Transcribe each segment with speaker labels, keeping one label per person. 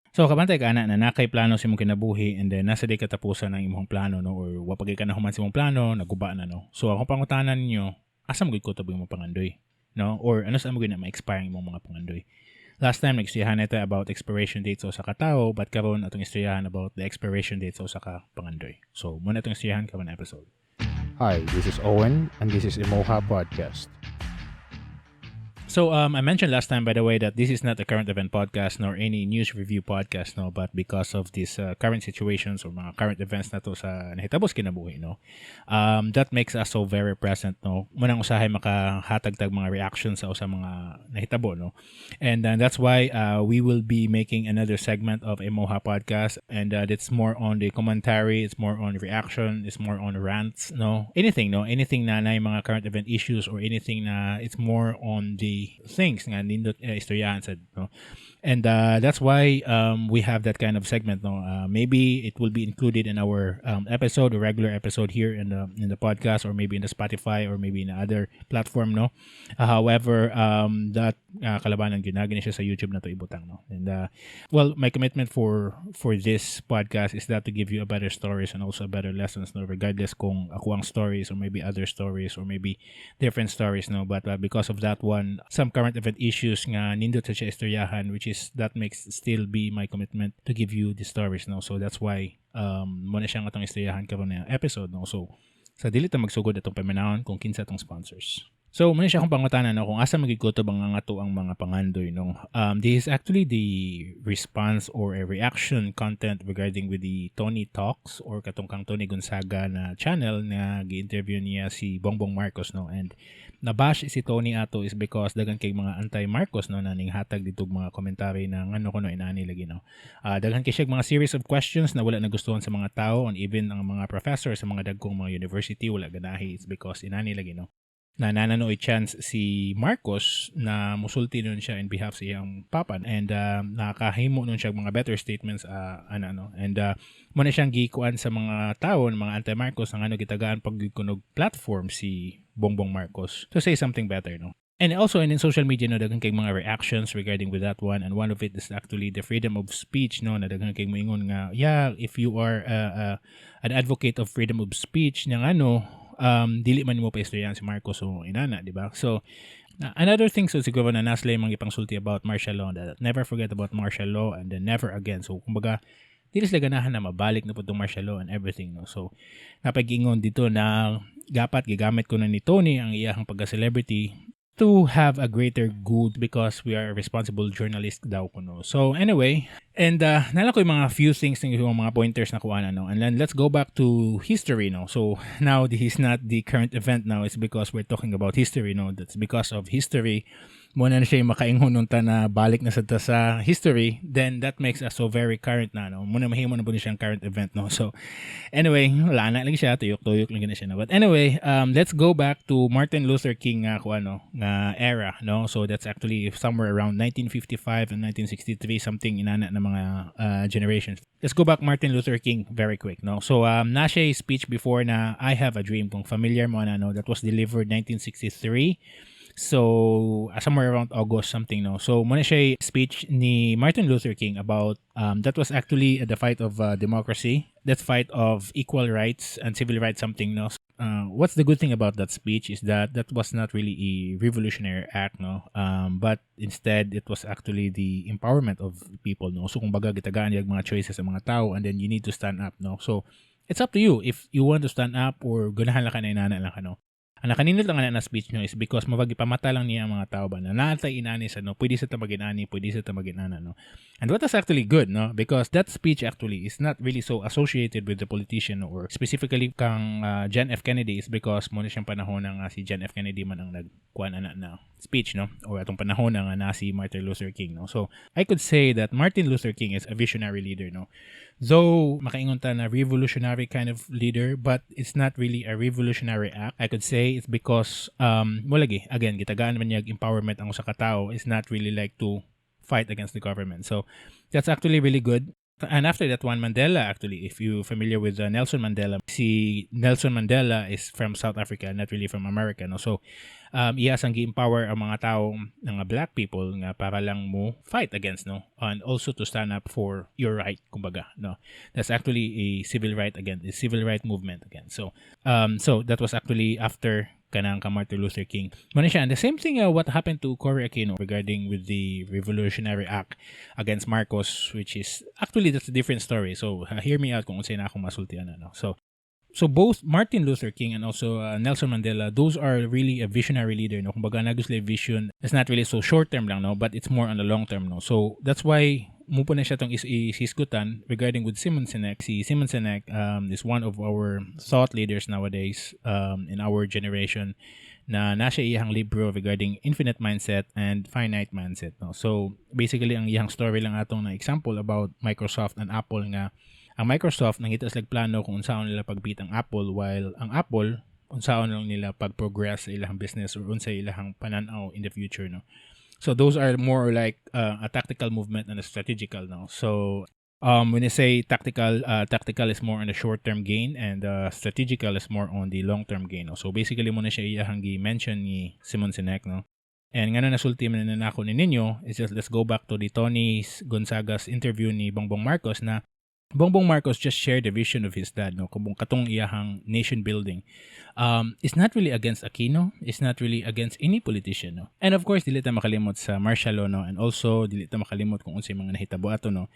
Speaker 1: So kabantay ka ana na nakay plano sa imong kinabuhi and then nasa di katapusan ang imong plano no or wa pagay ka na human sa imong plano naguba na no. So akong pangutanan ninyo, asa mo gid ko tabing mo pangandoy? No? Or ano sa mo gid na ma-expire imong mga pangandoy? Last time nag-istoryahan nato about expiration dates sa usa ka tawo, but karon atong istoryahan about the expiration dates sa usa ka pangandoy. So muna atong istoryahan karon na episode.
Speaker 2: Hi, this is Owen, and this is IMOHA Podcast.
Speaker 1: So I mentioned last time, by the way, that this is not a current event podcast nor any news review podcast, no. But because of these current situations or mga current events na to sa nahitabos kinabuhi, no, that makes us so very present, no. Munang usahay makahatag-tag mga reactions sa usa mga nahitabo, no, and that's why we will be making another segment of IMOHA podcast, and it's more on the commentary, it's more on reaction, it's more on rants, no, anything na mga current event issues or anything na it's more on the things nga nindot istoryahan sad no, and that's why we have that kind of segment, no. Maybe it will be included in our episode, a regular episode here in the podcast, or maybe in the Spotify, or maybe in other platform, no. However, that kalabanan ginagani siya sa YouTube na to ibutang, no. And well, my commitment for this podcast is that to give you a better stories and also a better lessons, no, regardless kung ako ang stories or maybe other stories or maybe different stories, no. But because of that one, some current event issues nga nindot sa siya istoryahan, which is that makes still be my commitment to give you the stories, no. So that's why muna siyang atong istoryahan karon na episode, no. So sa dili ta magsugod atong paminahon kung kinsa atong sponsors. So muna siya akong pangutanan, no, kung asa magigkuto bang nga ato ang mga pangandoy, no. This is actually the response or a reaction content regarding with the Toni Talks or katong kang Toni Gonzaga na channel na gi-interview niya si Bong Bong Marcos, no. And nabash si Toni ato is because dagan kay mga anti-Marcos, no, na ninghatag dito mga komentary na ngano kuno inani lagi, no. Dagan kay siya mga series of questions na wala nagustuhan sa mga tao, and even ang mga professor sa mga dagkong mga university wala ganahi. It's because inani lagi, no, na nananoy chance si Marcos na musulti nun siya in behalf sa iyang papan, and nakahimo nun siya mga better statements and muna siyang gikuan sa mga tao ng mga anti-Marcos ang gitagaan pagkunog platform si Bongbong Marcos to say something better, no. And also in social media, no, daghang kay mga reactions regarding with that one, and one of it is actually the freedom of speech, no, na daghang kay moingon nga if you are an advocate of freedom of speech nang dili man mo pa istoryahan si Marcos o inana, di ba? So another thing, so siguro na nasla yung mga ipangsulti about martial law, that never forget about martial law and then never again. So kumbaga dili sila ganahan na mabalik na po itong martial law and everything, no. So napag-ingon dito na dapat gigamit ko na ni Toni ang iyang pagka-celebrity to have a greater good because we are a responsible journalist daw kuno. So anyway, and nala ko yung mga few things ng mga pointers na kuha na, no. And then let's go back to history, no. So now this is not the current event now, it's because we're talking about history, no. That's because of history. Muna na siya yung makaingon nung na balik na sa history, then that makes us so very current na, no. Muna mahimo na po niya siyang current event, no. So anyway, wala na lang siya, tuyok-tuyok lang na siya, no. But anyway, let's go back to Martin Luther King nga era, no. So that's actually somewhere around 1955 and 1963, something inana na mga generations. Let's go back Martin Luther King very quick, no. So na siya speech before na I Have a Dream, kung familiar mo na, no, that was delivered 1963. So somewhere around August something, no. So muna siya speech ni Martin Luther King about that was actually the fight of democracy, that fight of equal rights and civil rights something, no. What's the good thing about that speech is that was not really a revolutionary act, no, but instead it was actually the empowerment of people, no. So kung baga gitagaan yung mga choices sa mga tao, and then you need to stand up, no. So it's up to you if you want to stand up or ganahan lang ka na inana lang ka, no. Ang nakaninot lang na speech nyo is because mabagi pamata lang niya ang mga tao ba na naatay inani sa, no, pwede sa tamagin-ani, pwede sa tamagin-ana, no. And what is actually good, no, because that speech actually is not really so associated with the politician or specifically kang John F. Kennedy, is because muna siyang panahon na si John F. Kennedy man ang nagkuhan na speech, no, or atong panahon na si Martin Luther King, no. So I could say that Martin Luther King is a visionary leader, no. Though makaingon ta na revolutionary kind of leader, but it's not really a revolutionary act. I could say it's because again gitagaan man niya empowerment ang usa ka tawo, is not really like to fight against the government. So that's actually really good. And after that one, Mandela, actually, if you're familiar with Nelson Mandela, si Nelson Mandela is from South Africa, not really from America, no. So iyasang gi-empower ang mga taong mga black people nga para lang mo fight against, no, and also to stand up for your right, kumbaga, no. That's actually a civil right again, a civil right movement again. So that was actually after kanang ka Martin Luther King. Muna siya. And the same thing what happened to Cory Aquino regarding with the Revolutionary Act against Marcos, which is actually that's a different story. So hear me out kung unsay na akong masultian, no. So both Martin Luther King and also Nelson Mandela, those are really a visionary leader, no. Kumbaga nagusli vision. It's not really so short term lang, no, but it's more on the long term, no. So that's why mupo na siya tong isisgutan regarding with Simon Sinek. Si Simon Sinek is one of our thought leaders nowadays in our generation na nasa iyang libro regarding infinite mindset and finite mindset, no. So basically ang iyang story lang atong na example about Microsoft and Apple nga ang Microsoft nangita sila plano kung unsaon nila pagbeat ang Apple, while ang Apple unsaon lang nila pag-progress sa ilang business or unsa ilang pananaw in the future, no. So those are more like a tactical movement and a strategical, no. So when I say tactical is more on the short-term gain and strategical is more on the long-term gain, no. So basically mo na siya iyahang gi-mention ni Simon Sinek, no. And nga na nasulti man na nako ni ninyo is just let's go back to the Toni Gonzaga's interview ni Bong Bong Marcos na Bong Bong Marcos just shared the vision of his dad, no, kung katong iyahang nation building. It's not really against Aquino, it's not really against any politician, no. And of course, dili ta makalimot sa martial law, no, and also dili ta makalimot kung unsay mga nahitabo ato, no.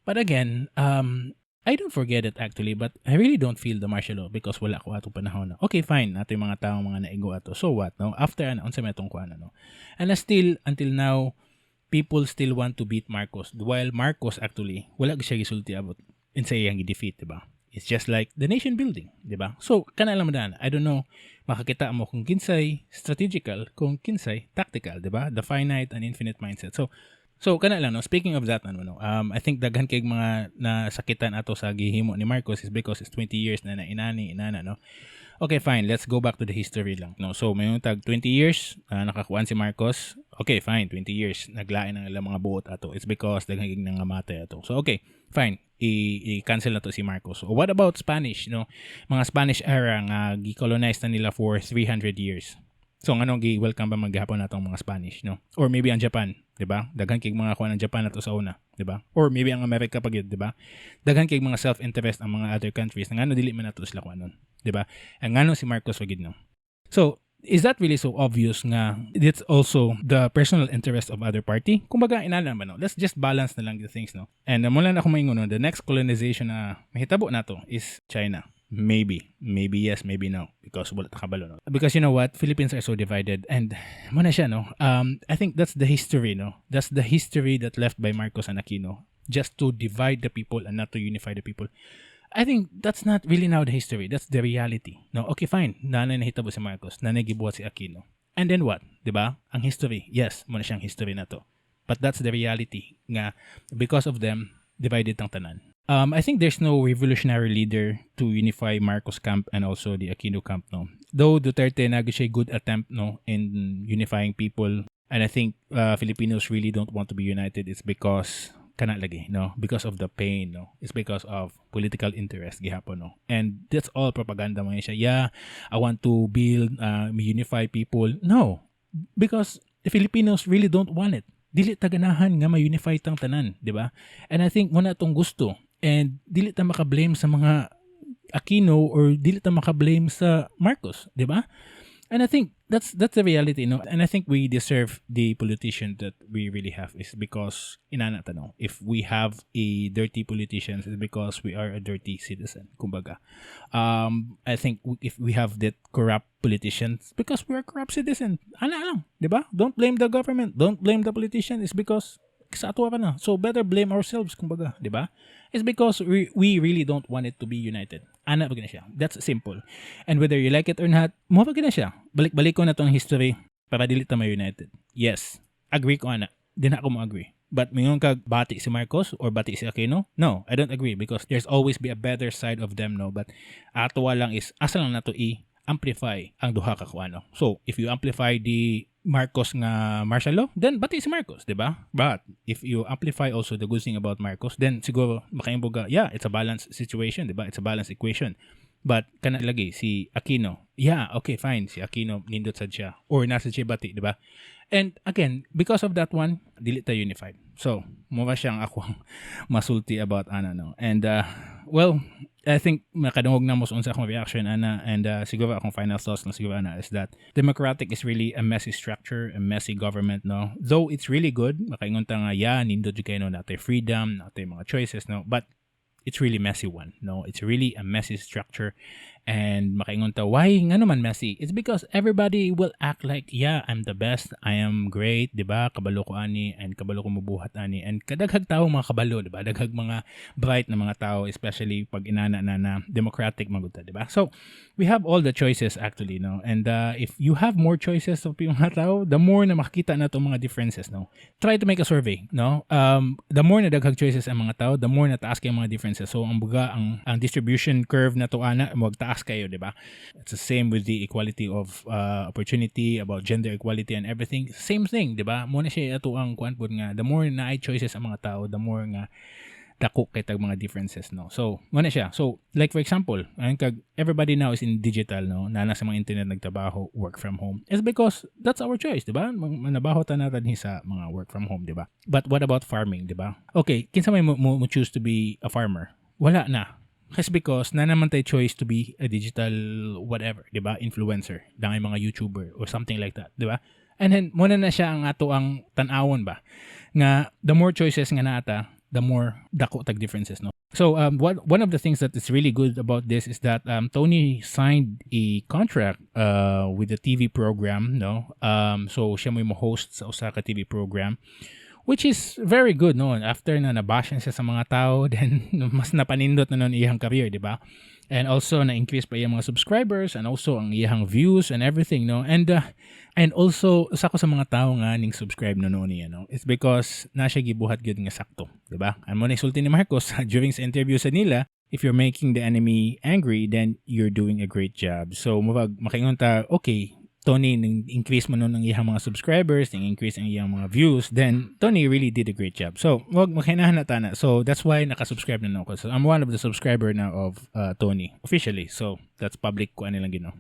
Speaker 1: But again, I don't forget it actually, but I really don't feel the martial law because wala ko ato panahon, no. Okay, fine, ato yung mga taong mga naigo ato. So what, no? After unsay metong kuana, no. And still until now, people still want to beat Marcos, while Marcos actually wala siya gisulti abot in sa iyang defeat, diba? It's just like the nation building, diba? So kana lang madan, I don't know, makakita mo kung kinsay strategical, kung kinsay tactical, diba? The finite and infinite mindset. So kana lang, no. Speaking of that, no, I think daghan kay mga nasakitan ato sa gihimo ni Marcos is because it's 20 years na inana, no. Okay, fine. Let's go back to the history lang, no. So mayong tag 20 years nakakuan si Marcos. Okay, fine. 20 years naglain ang ilang mga buot ato. It's because daghan kay nangamatay ato. So okay, fine. I-cancel na to si Marcos. So what about Spanish, no? Mga Spanish era nga gi-colonize na nila for 300 years. So anong gi-welcome ba maghapon natong mga Spanish, no? Or maybe ang Japan, 'di ba? Daghan kay mga kuan ng Japan nato sa una, 'di ba? Or maybe ang America pa gyud, 'di ba? Daghan kay mga self-interest ang mga other countries nga dili man nato sila kuanon, 'di ba? Ang ngano si Marcos wagid, no. So is that really so obvious nga it's also the personal interest of other party? Kumbaga inana ba, no? Let's just balance na lang the things, no. And mula na ako maingon, no, the next colonization na mahitabo nato is China. Maybe yes, maybe no, because wala ta kabalo, no. Because you know what, Philippines are so divided, and muna siya, no. I think that's the history, no. That's the history that left by Marcos and Aquino, just to divide the people and not to unify the people. I think that's not really now the history. That's the reality, no. Okay, fine. Nanay nahitabo si Marcos, nanay gibuhat si Aquino, and then what, diba? Ang history, yes, muna siyang history na to. But that's the reality nga because of them divided tang tanan. I think there's no revolutionary leader to unify Marcos camp and also the Aquino camp, no. Though Duterte nag siya good attempt, no, in unifying people, and I think Filipinos really don't want to be united. It's because kana lagi, no, because of the pain, no. It's because of political interest gihapon, no. And that's all propaganda man siya. Yeah, I want to build unify people. No, because the Filipinos really don't want it. Dili ta ganahan nga ma-unify tang tanan, di ba? And I think muna tong gusto. And dili ta maka-blame sa mga Aquino or dili ta maka-blame sa Marcos, di ba? And I think that's the reality, no? And I think we deserve the politician that we really have is because inana tanong. If we have a dirty politicians, it's because we are a dirty citizen, kumbaga. I think if we have that corrupt politicians, because we are corrupt citizen. Ana lang, di ba? Don't blame the government. Don't blame the politician. It's because sa ato ka na. So better blame ourselves, kumbaga, di ba? It's because we really don't want it to be united. Ana ba na siya? That's simple. And whether you like it or not, mo ba na siya? Balik-balik ko na tong history para dili ta ma-united. Yes, agree ko ana. Di na ako mo agree. But mingon kag bati si Marcos or bati si Aquino? No, I don't agree because there's always be a better side of them, no. But ato lang is asa lang nato amplify ang duha ka kuano. So, if you amplify the Marcos nga martial law, then bati si Marcos, di ba? But if you amplify also the good thing about Marcos, then siguro makaimboga, yeah, it's a balanced situation, di ba? It's a balanced equation. But kana lagi si Aquino, Yeah, okay, fine. Si Aquino, nindot sad siya. Or nasa Chibati, di ba? And again, because of that one, dili tayo unified. So, mura siyang ako ang masulti about ana, no? And, well, I think makadungog na mo sa unsa akong reaction, ana. And siguro akong final thoughts na siguro, ana, is that democratic is really a messy structure, a messy government, no? Though it's really good, makaingon ta nga, yeah, nindot jud kayo, no? Natay freedom, natay mga choices, no? But it's really messy one, no? It's really a messy structure. And makaingon ta, why nga naman messy? It's because everybody will act like, yeah, I'm the best, I am great, di ba? Kabalo ko ani, and kabalo ko mabuhat ani. And kadaghag tao mga kabalo, di ba? Daghag mga bright na mga tao, especially pag inana na democratic maguta, di ba? So, we have all the choices actually, no? And if you have more choices of mga tao, the more na makikita na itong mga differences, no? Try to make a survey, no? The more na daghag choices ang mga tao, the more na taas kayo mga differences. So, ang buga, ang distribution curve na to ana, magtaas kayo, di ba? It's the same with the equality of opportunity, about gender equality and everything. Same thing, di ba? Muna siya ito ang kuan po nga, the more na ay choices ang mga tao, the more nga dako kay tag mga differences, no? So, muna siya. So, like for example, everybody now is in digital, no? Na nasa mga internet nagtrabaho, work from home. It's because that's our choice, di ba? Manabaho ta natin sa mga work from home, di ba? But what about farming, di ba? Okay, kinsa may mo choose to be a farmer? Wala na. Kasi because na naman tayo choice to be a digital whatever, di ba? Influencer, dangay mga YouTuber or something like that, di ba? And then, muna na siya ang ato ang tanawon ba? Nga, the more choices nga nata, the more dako tag differences, no? So, one of the things that is really good about this is that Toni signed a contract with the TV program, no? So, siya mo host sa usa ka TV program, which is very good, no? After na nabashan siya sa mga tao, then mas napanindot na nun iyang career, di ba? And also, na-increase pa iyang mga subscribers and also ang iyang views and everything, no? And also, sa ko sa mga tao nga ning subscribe no niya, no? It's because na siya gibuhat gyud nga sakto, di ba? Ano mo na isulti ni Marcos during sa interview sa nila, if you're making the enemy angry, then you're doing a great job. So, makaingon ta, okay, Toni, increase mo nun ang iyang mga subscribers, increase ang iyang mga views, then Toni really did a great job. So, wag makinahan na tana. So, that's why nakasubscribe na ako. So, I'm one of the subscriber now of Toni, officially. So, that's public ko ano lang gino.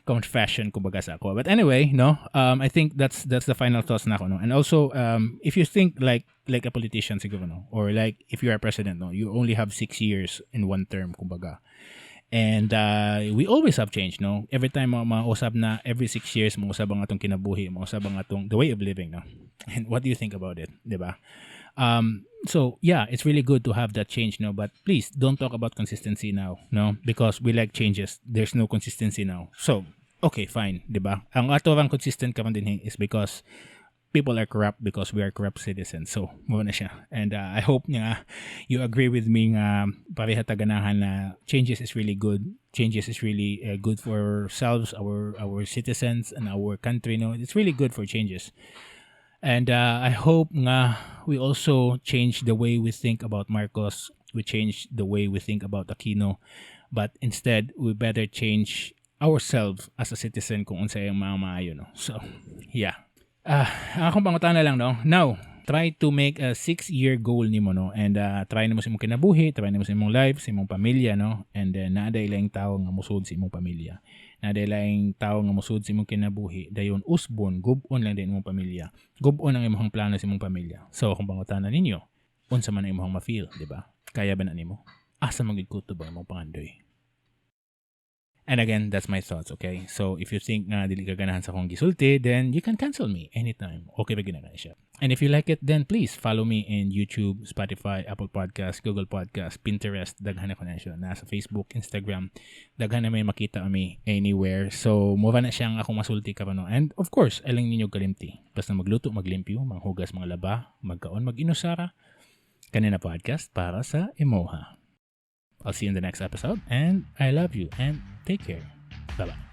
Speaker 1: Confession kumbaga sa ako. But anyway, no, I think that's the final thoughts na ako, no. And also, if you think like a politician siguro, no, or like if you are president, no, you only have 6 years in one term kumbaga. And we always have change, no? Every time mausap na every 6 years mausap ang atong kinabuhi, mausap ang atong the way of living, no? And what do you think about it, diba? So yeah, it's really good to have that change, no? But please don't talk about consistency now, no? Because we like changes. There's no consistency now. So okay, fine, diba? Ang ato ang consistent ka man din is because people are corrupt because we are corrupt citizens. So, muna na siya. And I hope nga you agree with me nga pareha taganahan na changes is really good. Changes is really good for ourselves, our citizens, and our country. No, it's really good for changes. And I hope nga we also change the way we think about Marcos. We change the way we think about Aquino. But instead, we better change ourselves as a citizen kung unsay ang mga maayo. No? So, yeah. Akong pangutana lang, no? Now, try to make a 6-year goal nimo, no? And try na mo sa imong kinabuhi, try na mo sa imong life, sa imong pamilya, no? And naaday lang tao nga musud sa imong pamilya. Naaday lang tao nga musud sa imong kinabuhi. Dayon usbon, gubon lang din imong pamilya. Gubon ang imong plano sa imong pamilya. So, kung pangutana ninyo, unsa man ang imong ma-feel, di ba? Kaya ba na nimo? Asa magid kuto ba imong pangandoy? And again, that's my thoughts, okay? So, if you think na dili ka ganahan sa akong gisulti, then you can cancel me anytime. Okay ba ginagana siya? And if you like it, then please follow me in YouTube, Spotify, Apple Podcast, Google Podcast, Pinterest, daghan ako na siya. Nasa Facebook, Instagram, daghan na may makita kami anywhere. So, mura na siyang akong masulti ka pa, no? And of course, alang ninyo kalimti. Basta magluto, maglimpyo, manghugas, mga laba, magkaon, mag-inusara. Kanina podcast para sa IMOHA. I'll see you in the next episode, and I love you, and take care. Bye-bye.